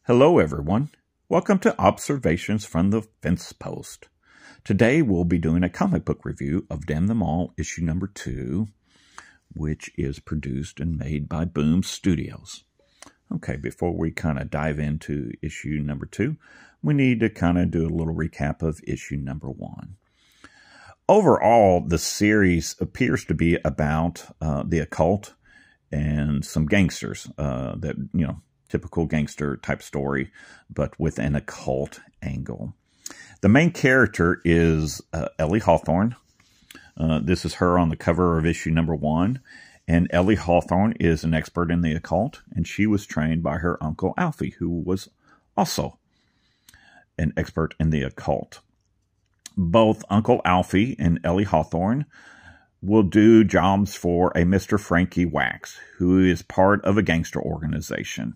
Hello, everyone. Welcome to Observations from the Fence Post. Today, we'll be doing a comic book review of Damn Them All, issue number 2, which is produced and made by Boom Studios. Okay, before we kind of dive into issue number 2, we need to kind of do a little recap of issue number 1. Overall, the series appears to be about the occult and some gangsters typical gangster type story, but with an occult angle. The main character is Ellie Hawthorne. This is her on the cover of issue number 1. And Ellie Hawthorne is an expert in the occult, and she was trained by her uncle Alfie, who was also an expert in the occult. Both Uncle Alfie and Ellie Hawthorne will do jobs for a Mr. Frankie Wax, who is part of a gangster organization.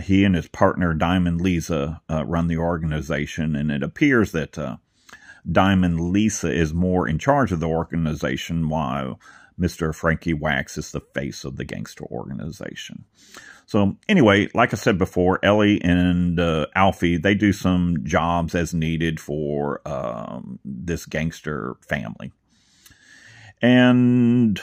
He and his partner, Diamond Lisa, run the organization, and it appears that Diamond Lisa is more in charge of the organization, while Mr. Frankie Wax is the face of the gangster organization. So anyway, like I said before, Ellie and Alfie, they do some jobs as needed for this gangster family. And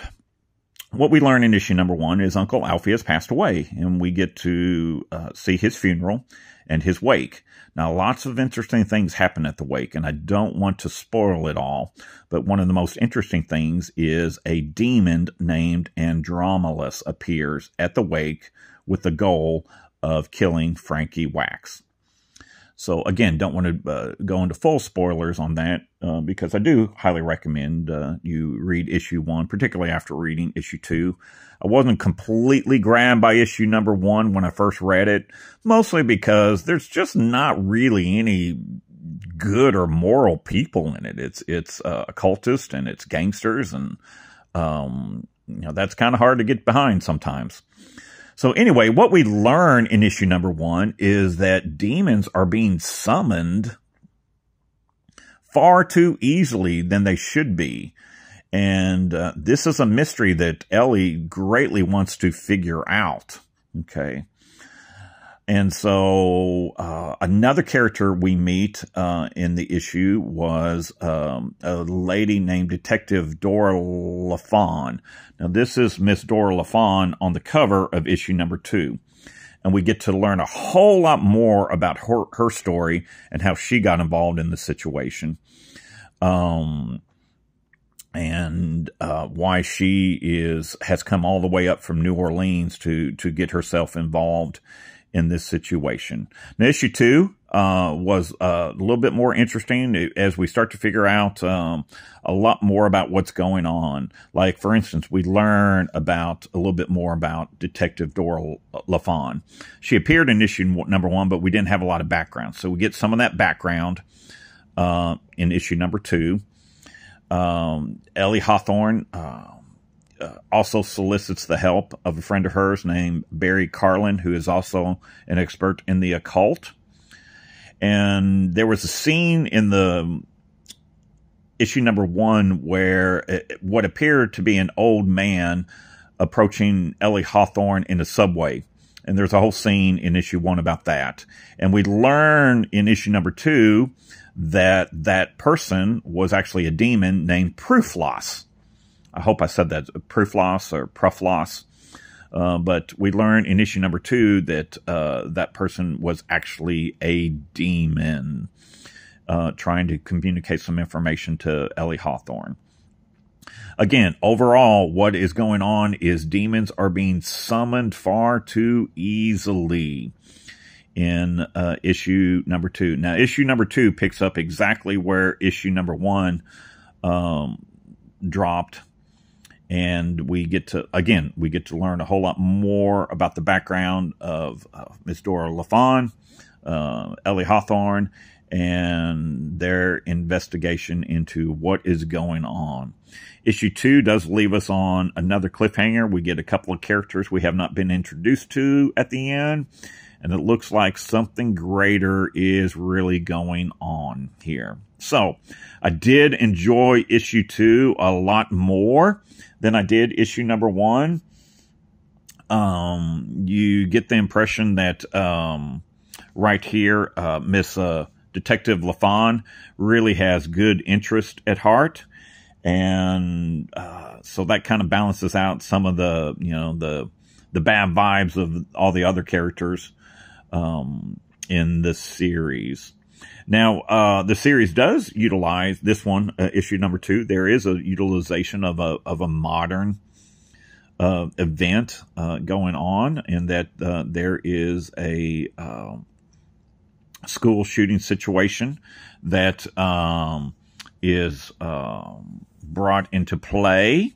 what we learn in issue number 1 is Uncle Alfie has passed away, and we get to see his funeral and his wake. Now, lots of interesting things happen at the wake, and I don't want to spoil it all, but one of the most interesting things is a demon named Andromedus appears at the wake with the goal of killing Frankie Wax. So again, don't want to go into full spoilers on that because I do highly recommend you read issue 1, particularly after reading issue 2. I wasn't completely grabbed by issue number 1 when I first read it, mostly because there's just not really any good or moral people in it. It's occultists and it's gangsters, and that's kind of hard to get behind sometimes. So anyway, what we learn in issue number 1 is that demons are being summoned far too easily than they should be. And this is a mystery that Ellie greatly wants to figure out. Okay. And so another character we meet in the issue was a lady named Detective Dora LaFawn. Now, this is Miss Dora LaFawn on the cover of issue number 2. And we get to learn a whole lot more about her story and how she got involved in the situation. And why she has come all the way up from New Orleans to get herself involved in this situation. Now, issue 2 was a little bit more interesting as we start to figure out a lot more about what's going on. Like, for instance, we learn a little bit more about Detective Dora LaFawn. She appeared in issue number 1, but we didn't have a lot of background. So we get some of that background in issue number 2. Ellie Hawthorne also solicits the help of a friend of hers named Barry Carlin, who is also an expert in the occult. And there was a scene in the issue number 1 where what appeared to be an old man approaching Ellie Hawthorne in a subway. And there's a whole scene in issue 1 about that. And we learn in issue number 2 that that person was actually a demon named Pruflos. I hope I said that, Pruflos or Pruflos. But we learn in issue number 2 that that person was actually a demon trying to communicate some information to Ellie Hawthorne. Again, overall, what is going on is demons are being summoned far too easily in issue number 2. Now, issue number 2 picks up exactly where issue number 1 dropped. And we get to learn a whole lot more about the background of Miss Dora LaFawn, Ellie Hawthorne, and their investigation into what is going on. Issue 2 does leave us on another cliffhanger. We get a couple of characters we have not been introduced to at the end, and it looks like something greater is really going on here. So, I did enjoy issue 2 a lot more than I did issue number 1. You get the impression that right here. Miss Detective LaFawn really has good interest at heart. And so that kind of balances out some of the, the bad vibes of all the other characters in this series. Now, the series does utilize this one, issue number 2. There is a utilization of a modern event going on, in that there is a school shooting situation that is brought into play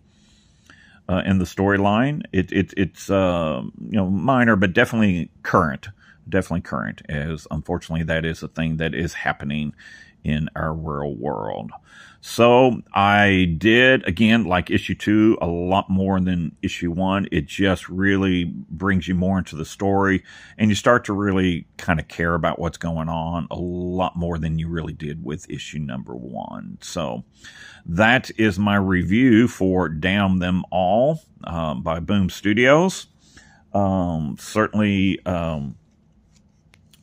in the storyline. It's minor, but definitely current. Definitely current, as unfortunately that is a thing that is happening in our real world. So I did, again, like issue 2, a lot more than issue 1. It just really brings you more into the story, and you start to really kind of care about what's going on a lot more than you really did with issue number 1. So that is my review for Damn Them All by Boom Studios. Certainly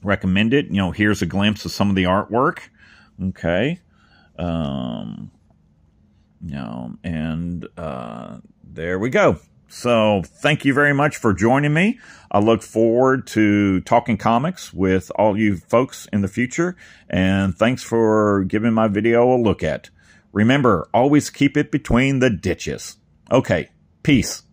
recommend it. Here's a glimpse of some of the artwork. Okay. There we go. So thank you very much for joining me. I look forward to talking comics with all you folks in the future. And thanks for giving my video a look at. Remember, always keep it between the ditches. Okay. Peace.